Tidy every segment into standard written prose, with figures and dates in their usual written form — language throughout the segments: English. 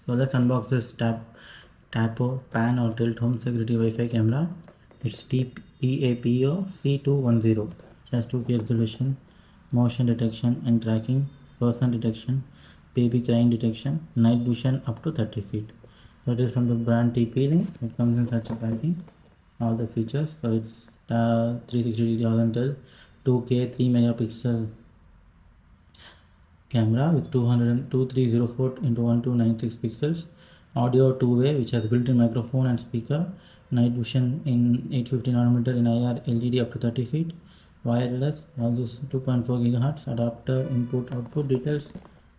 So let's unbox this TAPO pan or tilt home security Wi-Fi camera. It's TAPO C210. It has 2K resolution, motion detection and tracking, person detection, baby crying detection, night vision up to 30 feet. So it is from the brand TP. It comes in such a packaging. All the features. So it's 360 horizontal, 2K 3 megapixel camera with 2304 into 1296 pixels, audio two-way which has built-in microphone and speaker, night vision in 850 nanometer in IR LED up to 30 feet, wireless, all this 2.4 gigahertz, adapter input output details,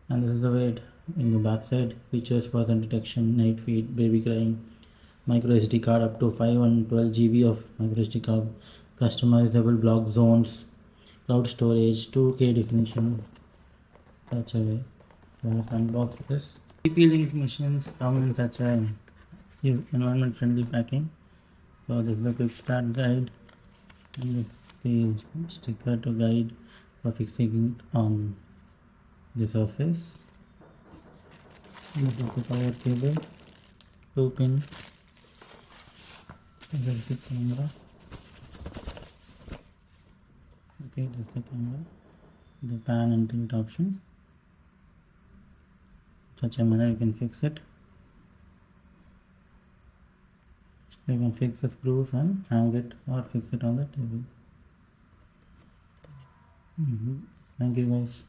and this is the way it in the back side. Features for the detection, night feed, baby crying, micro SD card up to 512 GB of micro SD card, customizable block zones, cloud storage, 2K definition. Such a way. Let's unbox this. TP-Link machines come in such a environment friendly packing. So this is the quick start guide and the sticker to guide for fixing it on the surface. This is the power cable, 2-pin. This is the camera. Okay, this is the camera. The pan and tilt option. Such a manner you can fix it. You can fix the screws and hang it or fix it on the table. Thank you guys.